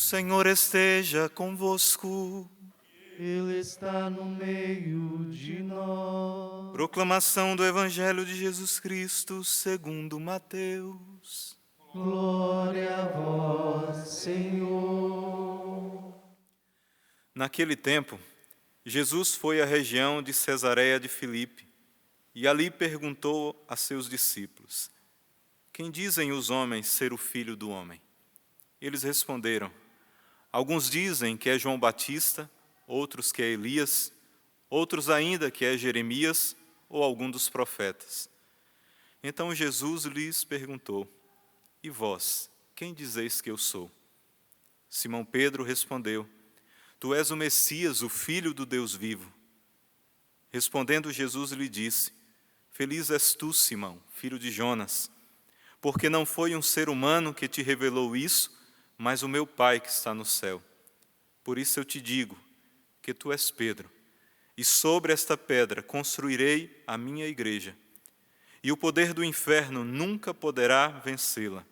Senhor esteja convosco. Ele está no meio de nós. Proclamação do Evangelho de Jesus Cristo segundo Mateus. Glória a vós, Senhor. Naquele tempo, Jesus foi à região de Cesareia de Filipe e ali perguntou a seus discípulos: Quem dizem os homens ser o Filho do Homem? Eles responderam: Alguns dizem que é João Batista, outros que é Elias, outros ainda que é Jeremias ou algum dos profetas. Então Jesus lhes perguntou: E vós, quem dizeis que eu sou? Simão Pedro respondeu: Tu és o Messias, o Filho do Deus vivo. Respondendo Jesus lhe disse: Feliz és tu, Simão, filho de Jonas, porque não foi um ser humano que te revelou isso, mas o meu Pai que está no céu. Por isso eu te digo que tu és Pedro, e sobre esta pedra construirei a minha igreja, e o poder do inferno nunca poderá vencê-la.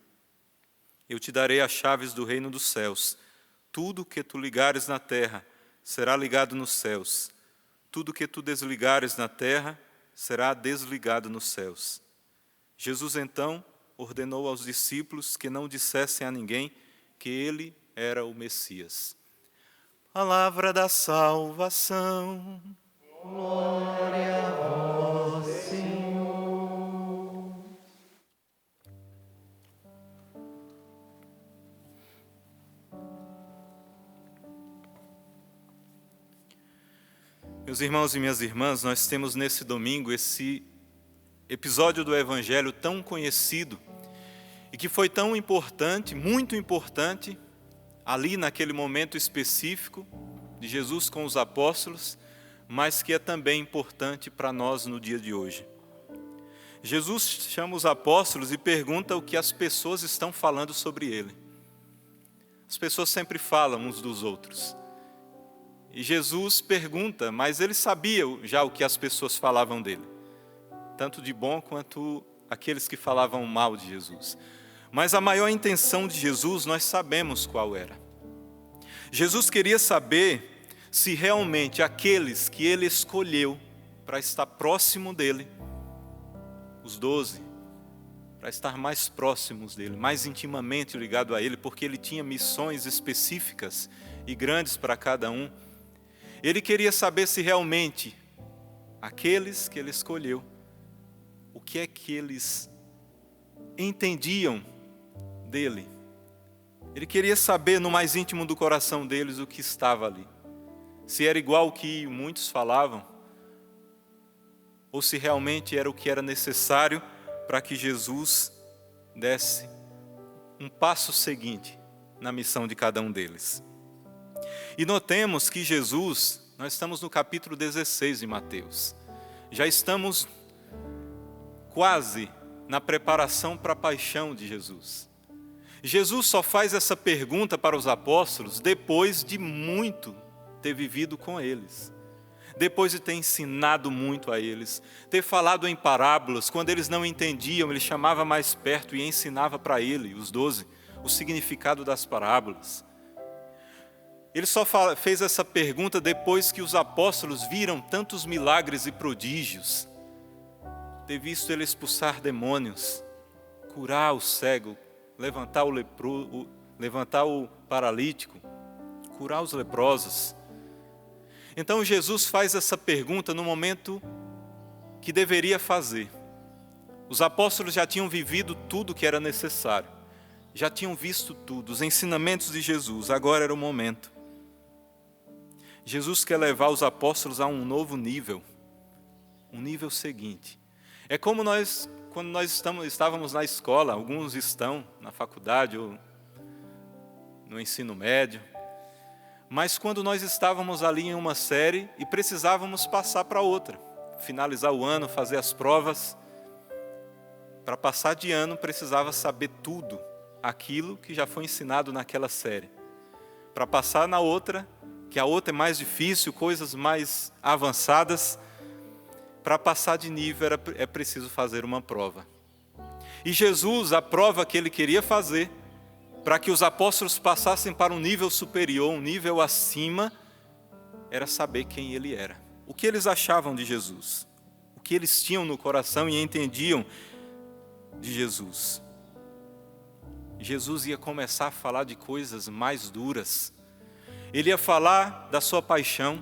Eu te darei as chaves do reino dos céus. Tudo que tu ligares na terra será ligado nos céus. Tudo que tu desligares na terra será desligado nos céus. Jesus então ordenou aos discípulos que não dissessem a ninguém que ele era o Messias. Palavra da salvação. Glória a vós, Senhor. Meus irmãos e minhas irmãs, nós temos nesse domingo esse episódio do Evangelho tão conhecido e que foi tão importante, muito importante, ali naquele momento específico de Jesus com os apóstolos, mas que é também importante para nós no dia de hoje. Jesus chama os apóstolos e pergunta o que as pessoas estão falando sobre ele. As pessoas sempre falam uns dos outros. E Jesus pergunta, mas ele sabia já o que as pessoas falavam dele, tanto de bom quanto aqueles que falavam mal de Jesus. Mas a maior intenção de Jesus nós sabemos qual era. Jesus queria saber se realmente aqueles que ele escolheu para estar próximo dele, os 12, para estar mais próximos dele, mais intimamente ligado a ele, porque ele tinha missões específicas e grandes para cada um. Ele queria saber se realmente aqueles que ele escolheu, o que é que eles entendiam dele. Ele queria saber no mais íntimo do coração deles o que estava ali. Se era igual o que muitos falavam, ou se realmente era o que era necessário para que Jesus desse um passo seguinte na missão de cada um deles. E notemos que Jesus, nós estamos no capítulo 16 de Mateus, já estamos quase na preparação para a paixão de Jesus. Jesus só faz essa pergunta para os apóstolos depois de muito ter vivido com eles, depois de ter ensinado muito a eles, ter falado em parábolas. Quando eles não entendiam, ele chamava mais perto e ensinava para ele, os 12, o significado das parábolas. Ele só fez essa pergunta depois que os apóstolos viram tantos milagres e prodígios, ter visto ele expulsar demônios, curar o cego, levantar o paralítico, curar os leprosos. Então Jesus faz essa pergunta no momento que deveria fazer. Os apóstolos já tinham vivido tudo que era necessário, já tinham visto tudo, os ensinamentos de Jesus, agora era o momento. Jesus quer levar os apóstolos a um novo nível, um nível seguinte. É como quando nós estávamos na escola, alguns estão na faculdade ou no ensino médio, mas quando nós estávamos ali em uma série e precisávamos passar para outra, finalizar o ano, fazer as provas, para passar de ano precisava saber tudo aquilo que já foi ensinado naquela série. Para passar na outra, que a outra é mais difícil, coisas mais avançadas, para passar de nível é preciso fazer uma prova. E Jesus, a prova que ele queria fazer, para que os apóstolos passassem para um nível superior, um nível acima, era saber quem ele era. O que eles achavam de Jesus, o que eles tinham no coração e entendiam de Jesus. Jesus ia começar a falar de coisas mais duras. Ele ia falar da sua paixão.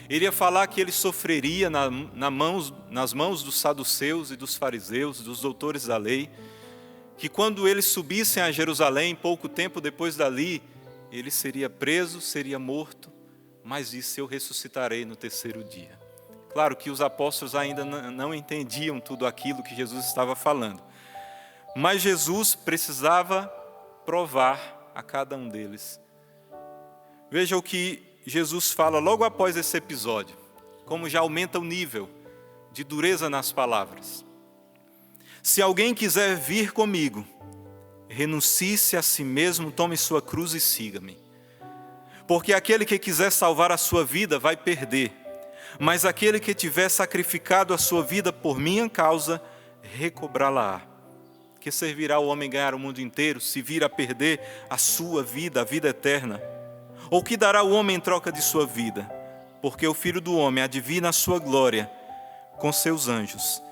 Ele ia falar que ele sofreria nas mãos dos saduceus e dos fariseus, dos doutores da lei. Que quando eles subissem a Jerusalém, pouco tempo depois dali, ele seria preso, seria morto. Mas disse: eu ressuscitarei no terceiro dia. Claro que os apóstolos ainda não entendiam tudo aquilo que Jesus estava falando. Mas Jesus precisava provar a cada um deles. Veja o que Jesus fala logo após esse episódio, como já aumenta o nível de dureza nas palavras. Se alguém quiser vir comigo, renuncie-se a si mesmo, tome sua cruz e siga-me. Porque aquele que quiser salvar a sua vida vai perder, mas aquele que tiver sacrificado a sua vida por minha causa, recobrá-la-á. Que servirá o homem ganhar o mundo inteiro, se vir a perder a sua vida, a vida eterna? Ou que dará o homem em troca de sua vida? Porque o Filho do Homem há de vir na sua glória com seus anjos,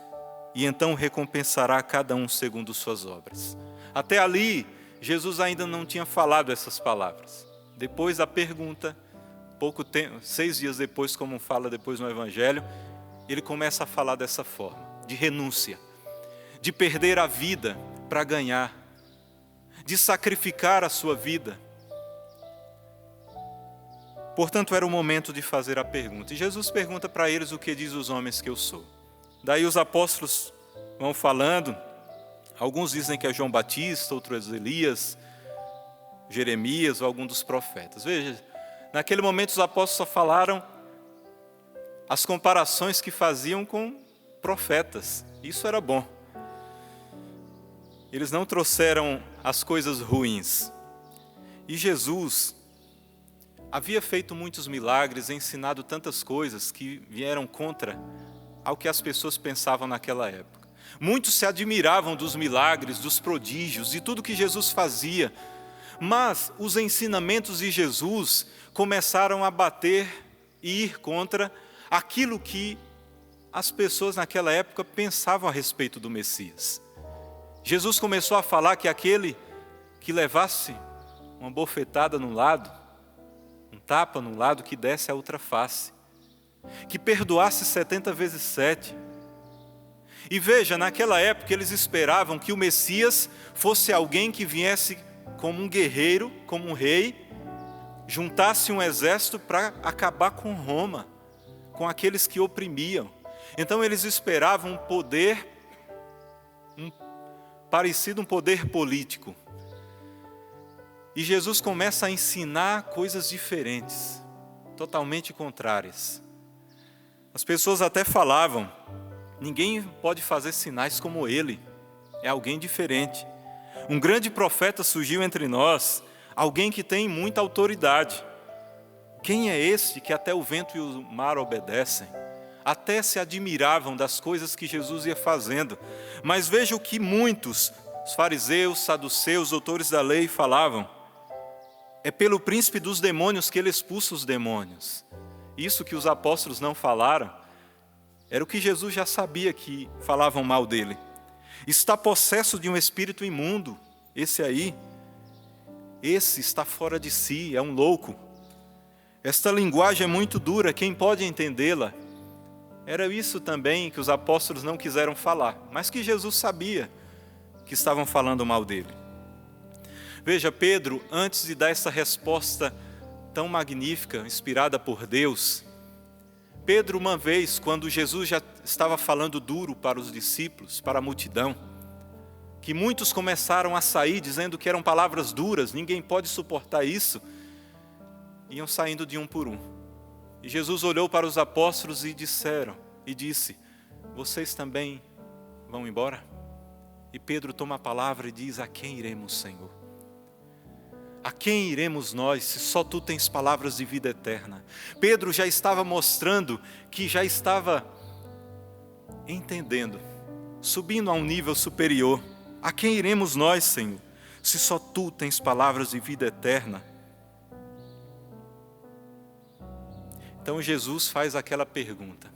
e então recompensará cada um segundo suas obras. Até ali, Jesus ainda não tinha falado essas palavras. Depois da pergunta, 6 dias depois, como fala depois no Evangelho, ele começa a falar dessa forma, de renúncia, de perder a vida para ganhar, de sacrificar a sua vida. Portanto, era o momento de fazer a pergunta. E Jesus pergunta para eles: o que diz os homens que eu sou? Daí os apóstolos vão falando. Alguns dizem que é João Batista, outros Elias, Jeremias ou algum dos profetas. Veja, naquele momento os apóstolos só falaram as comparações que faziam com profetas. Isso era bom. Eles não trouxeram as coisas ruins. E Jesus havia feito muitos milagres, ensinado tantas coisas que vieram contra ao que as pessoas pensavam naquela época. Muitos se admiravam dos milagres, dos prodígios, de tudo que Jesus fazia. Mas os ensinamentos de Jesus começaram a bater e ir contra aquilo que as pessoas naquela época pensavam a respeito do Messias. Jesus começou a falar que aquele que levasse uma bofetada num lado, um tapa num lado, que desse a outra face, que perdoasse 70 vezes 7. E veja, naquela época eles esperavam que o Messias fosse alguém que viesse como um guerreiro, como um rei, juntasse um exército para acabar com Roma, com aqueles que oprimiam. Então eles esperavam um poder, parecido um poder político. E Jesus começa a ensinar coisas diferentes, totalmente contrárias. As pessoas até falavam: ninguém pode fazer sinais como ele, é alguém diferente. Um grande profeta surgiu entre nós, alguém que tem muita autoridade. Quem é esse que até o vento e o mar obedecem? Até se admiravam das coisas que Jesus ia fazendo. Mas veja o que muitos, os fariseus, saduceus, doutores da lei, falavam: é pelo príncipe dos demônios que ele expulsa os demônios. Isso que os apóstolos não falaram, era o que Jesus já sabia que falavam mal dele. Está possesso de um espírito imundo, esse está fora de si, é um louco. Esta linguagem é muito dura, quem pode entendê-la? Era isso também que os apóstolos não quiseram falar, mas que Jesus sabia que estavam falando mal dele. Veja, Pedro, antes de dar essa resposta tão magnífica, inspirada por Deus, Pedro, uma vez, quando Jesus já estava falando duro para os discípulos, para a multidão, que muitos começaram a sair dizendo que eram palavras duras, ninguém pode suportar isso, iam saindo de um por um. E Jesus olhou para os apóstolos e disse: vocês também vão embora? E Pedro toma a palavra e diz: a quem iremos, Senhor? A quem iremos nós, se só tu tens palavras de vida eterna? Pedro já estava mostrando que já estava entendendo, subindo a um nível superior. A quem iremos nós, Senhor? se só tu tens palavras de vida eterna? Então Jesus faz aquela pergunta: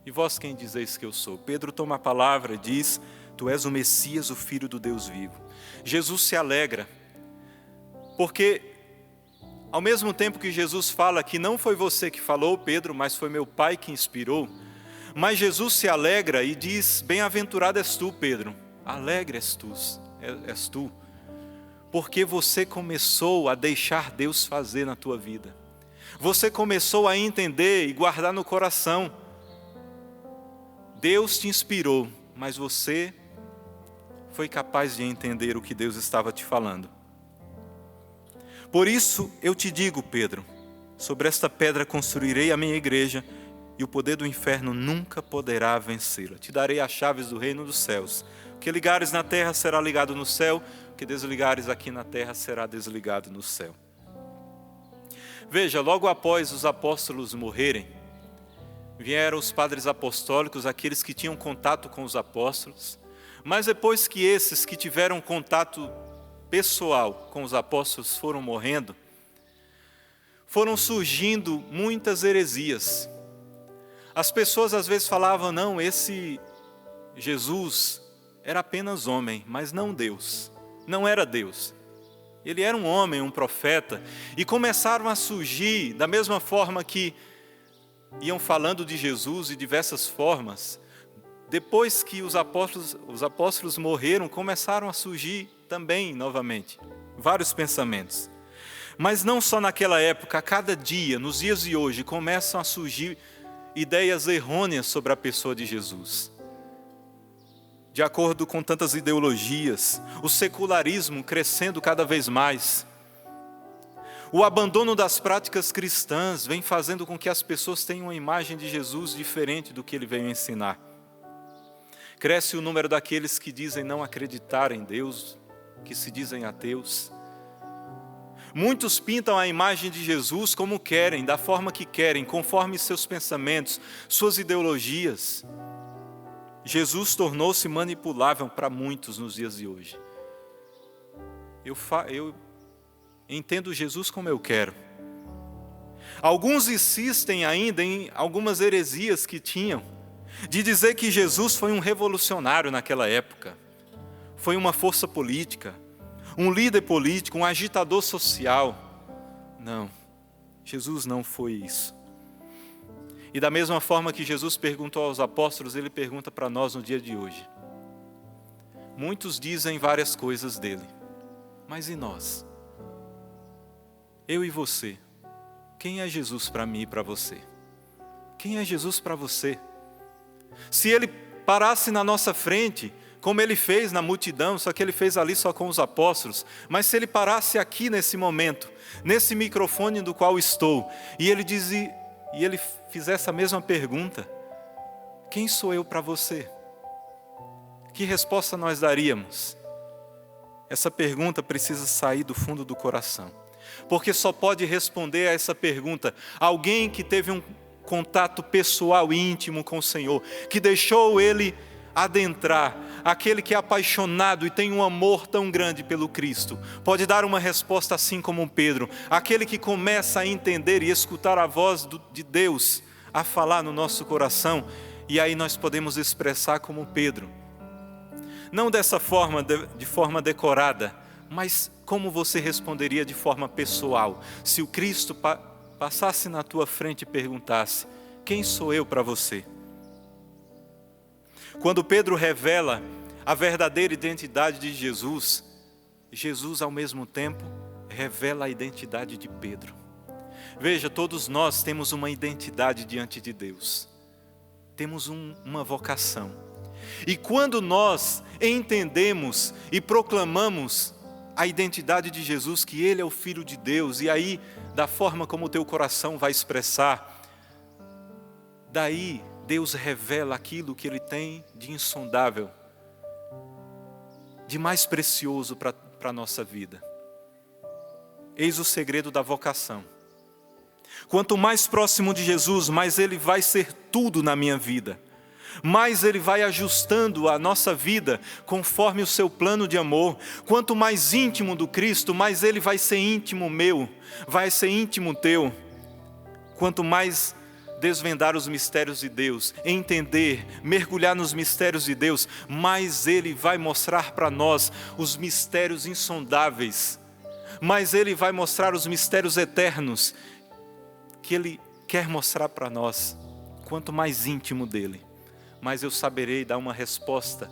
e vós quem dizeis que eu sou? Pedro toma a palavra e diz: tu és o Messias, o Filho do Deus vivo. Jesus se alegra, porque ao mesmo tempo que Jesus fala que não foi você que falou, Pedro, mas foi meu Pai que inspirou, mas Jesus se alegra e diz: bem-aventurado és tu, Pedro, alegre és tu, porque você começou a deixar Deus fazer na tua vida. Você começou a entender e guardar no coração. Deus te inspirou, mas você foi capaz de entender o que Deus estava te falando. Por isso eu te digo, Pedro, sobre esta pedra construirei a minha igreja, e o poder do inferno nunca poderá vencê-la. Te darei as chaves do reino dos céus. O que ligares na terra será ligado no céu, o que desligares aqui na terra será desligado no céu. Veja, logo após os apóstolos morrerem, vieram os padres apostólicos, aqueles que tinham contato com os apóstolos, mas depois que esses que tiveram contato pessoal com os apóstolos foram morrendo, foram surgindo muitas heresias. As pessoas às vezes falavam: não, esse Jesus era apenas homem, mas não Deus, não era Deus. Ele era um homem, um profeta, e começaram a surgir, da mesma forma que iam falando de Jesus de diversas formas, depois que os apóstolos morreram, começaram a surgir também, novamente, vários pensamentos. Mas não só naquela época, a cada dia, nos dias de hoje, começam a surgir ideias errôneas sobre a pessoa de Jesus. De acordo com tantas ideologias, o secularismo crescendo cada vez mais. O abandono das práticas cristãs vem fazendo com que as pessoas tenham uma imagem de Jesus diferente do que ele veio ensinar. Cresce o número daqueles que dizem não acreditar em Deus, que se dizem ateus. Muitos pintam a imagem de Jesus como querem, da forma que querem, conforme seus pensamentos, suas ideologias. Jesus tornou-se manipulável para muitos nos dias de hoje. Eu entendo Jesus como eu quero. Alguns insistem ainda em algumas heresias que tinham, de dizer que Jesus foi um revolucionário naquela época, foi uma força política, um líder político, um agitador social. Não, Jesus não foi isso. E da mesma forma que Jesus perguntou aos apóstolos, ele pergunta para nós no dia de hoje. Muitos dizem várias coisas dele, mas e nós? Eu e você, quem é Jesus para mim e para você? Quem é Jesus para você? Se ele parasse na nossa frente, como ele fez na multidão, só que ele fez ali só com os apóstolos, mas se ele parasse aqui nesse momento, nesse microfone do qual estou, e ele fizesse a mesma pergunta: quem sou eu para você? Que resposta nós daríamos? Essa pergunta precisa sair do fundo do coração, porque só pode responder a essa pergunta alguém que teve um contato pessoal e íntimo com o Senhor, que deixou Ele adentrar. Aquele que é apaixonado e tem um amor tão grande pelo Cristo pode dar uma resposta assim como Pedro, aquele que começa a entender e escutar a voz de Deus a falar no nosso coração, e aí nós podemos expressar como Pedro, não dessa forma, de forma decorada, mas como você responderia de forma pessoal, se o Cristo passasse na tua frente e perguntasse: quem sou eu para você? Quando Pedro revela a verdadeira identidade de Jesus, Jesus ao mesmo tempo revela a identidade de Pedro. Veja, todos nós temos uma identidade diante de Deus, temos uma vocação, e quando nós entendemos e proclamamos a identidade de Jesus, que Ele é o Filho de Deus, e aí, da forma como o teu coração vai expressar, daí Deus revela aquilo que Ele tem de insondável, de mais precioso para a nossa vida. Eis o segredo da vocação. Quanto mais próximo de Jesus, mais Ele vai ser tudo na minha vida. mais Ele vai ajustando a nossa vida conforme o seu plano de amor. Quanto mais íntimo do Cristo, mais Ele vai ser íntimo meu, vai ser íntimo teu. Quanto mais desvendar os mistérios de Deus, entender, mergulhar nos mistérios de Deus, mais Ele vai mostrar para nós os mistérios insondáveis, mais Ele vai mostrar os mistérios eternos que Ele quer mostrar para nós. Quanto mais íntimo dEle, mais eu saberei dar uma resposta,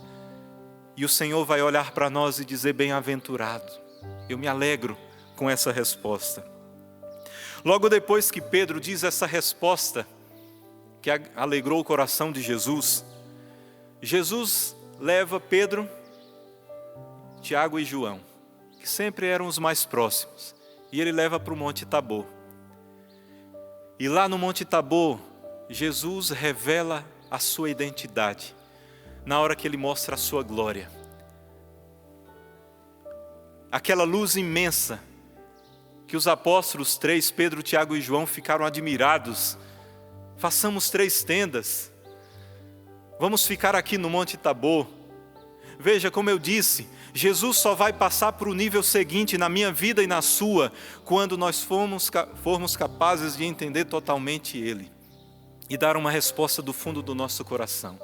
e o Senhor vai olhar para nós e dizer: bem-aventurado. Eu me alegro com essa resposta. Logo depois que Pedro diz essa resposta, que alegrou o coração de Jesus, Jesus leva Pedro, Tiago e João, que sempre eram os mais próximos, e Ele leva para o Monte Tabor. E lá no Monte Tabor, Jesus revela a sua identidade, na hora que Ele mostra a sua glória. Aquela luz imensa, que os apóstolos 3, Pedro, Tiago e João, ficaram admirados. Façamos 3 tendas, vamos ficar aqui no Monte Tabor. Veja, como eu disse, Jesus só vai passar para o nível seguinte na minha vida e na sua, quando nós formos capazes de entender totalmente Ele e dar uma resposta do fundo do nosso coração.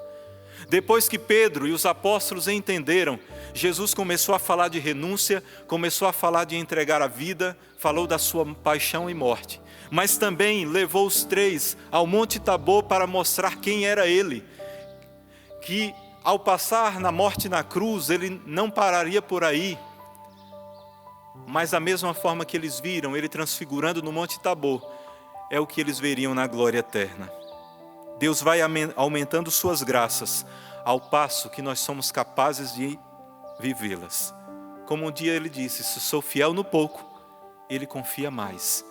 Depois que Pedro e os apóstolos entenderam, Jesus começou a falar de renúncia, começou a falar de entregar a vida, falou da sua paixão e morte. Mas também levou os 3 ao Monte Tabor para mostrar quem era Ele. Que ao passar na morte na cruz, Ele não pararia por aí. Mas da mesma forma que eles viram Ele transfigurando no Monte Tabor, é o que eles veriam na glória eterna. Deus vai aumentando suas graças, ao passo que nós somos capazes de vivê-las. Como um dia Ele disse: se sou fiel no pouco, Ele confia mais.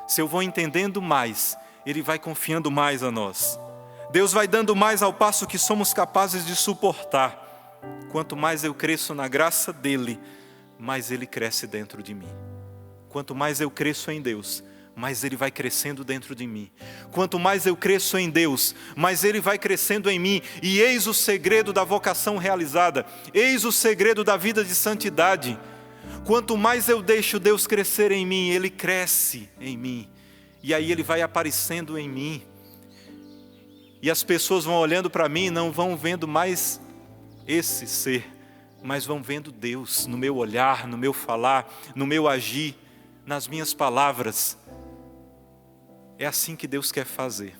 Se eu vou entendendo mais, Ele vai confiando mais a nós. Deus vai dando mais ao passo que somos capazes de suportar. Quanto mais eu cresço na graça dEle, mais Ele cresce dentro de mim. Quanto mais eu cresço em Deus, mais Ele vai crescendo dentro de mim. Quanto mais eu cresço em Deus, mais Ele vai crescendo em mim. E eis o segredo da vocação realizada. Eis o segredo da vida de santidade. Quanto mais eu deixo Deus crescer em mim, Ele cresce em mim. E aí Ele vai aparecendo em mim. E as pessoas vão olhando para mim e não vão vendo mais esse ser, mas vão vendo Deus no meu olhar, no meu falar, no meu agir, nas minhas palavras. É assim que Deus quer fazer,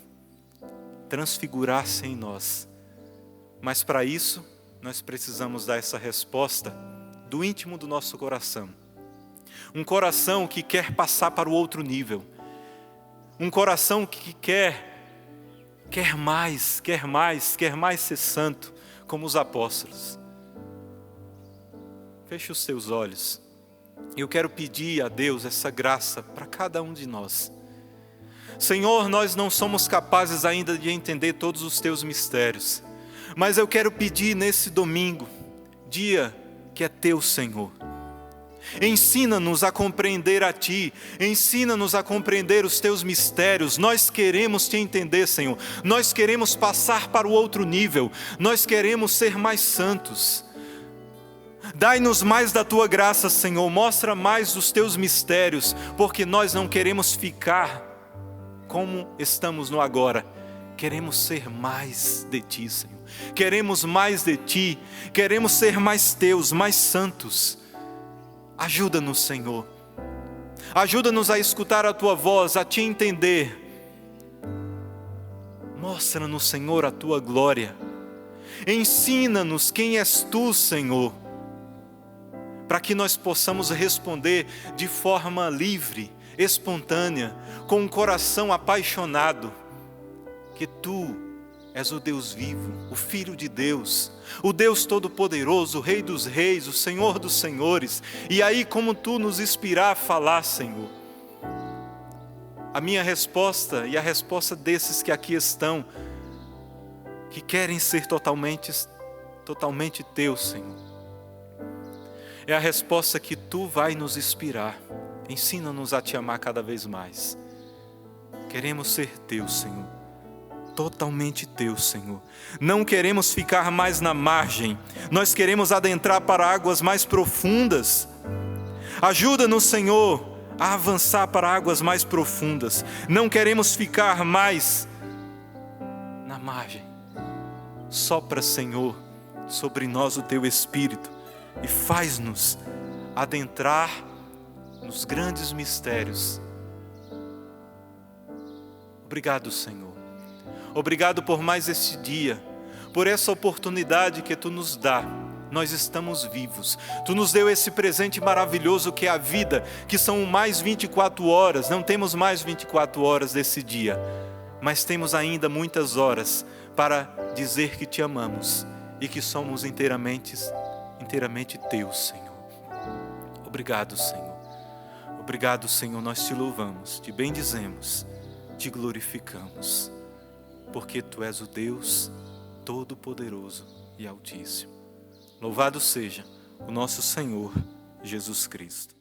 transfigurar-se em nós. Mas para isso, nós precisamos dar essa resposta do íntimo do nosso coração. Um coração que quer passar para o outro nível. Um coração que quer mais ser santo, como os apóstolos. Feche os seus olhos. Eu quero pedir a Deus essa graça para cada um de nós. Senhor, nós não somos capazes ainda de entender todos os teus mistérios, mas eu quero pedir nesse domingo, dia que é teu, Senhor. Ensina-nos a compreender a Ti, ensina-nos a compreender os Teus mistérios. Nós queremos Te entender, Senhor. Nós queremos passar para o outro nível. Nós queremos ser mais santos. Dai-nos mais da Tua graça, Senhor. Mostra mais dos Teus mistérios, porque nós não queremos ficar como estamos no agora. Queremos ser mais de Ti, Senhor. Queremos mais de Ti. Queremos ser mais Teus, mais santos. Ajuda-nos, Senhor. Ajuda-nos a escutar a Tua voz, a Te entender. Mostra-nos, Senhor, a Tua glória. Ensina-nos quem és Tu, Senhor, para que nós possamos responder de forma livre, espontânea, com um coração apaixonado, que Tu és o Deus vivo, o Filho de Deus, o Deus Todo-Poderoso, o Rei dos Reis, o Senhor dos Senhores. E aí, como Tu nos inspirar a falar, Senhor, a minha resposta e a resposta desses que aqui estão, que querem ser totalmente Teus, Senhor, é a resposta que Tu vai nos inspirar. Ensina-nos a Te amar cada vez mais. Queremos ser Teus, Senhor. totalmente Teu, Senhor. Não queremos ficar mais na margem, nós queremos adentrar para águas mais profundas. Ajuda-nos, Senhor, a avançar para águas mais profundas. Não queremos ficar mais na margem. Sopra, Senhor, sobre nós o Teu Espírito e faz-nos adentrar nos grandes mistérios. Obrigado, Senhor. Obrigado por mais esse dia, por essa oportunidade que Tu nos dá. Nós estamos vivos. Tu nos deu esse presente maravilhoso que é a vida, que são mais 24 horas. Não temos mais 24 horas desse dia, mas temos ainda muitas horas para dizer que Te amamos e que somos inteiramente Teus, Senhor. Obrigado, Senhor. Obrigado, Senhor. Nós Te louvamos, Te bendizemos, Te glorificamos, porque Tu és o Deus Todo-Poderoso e Altíssimo. Louvado seja o nosso Senhor Jesus Cristo.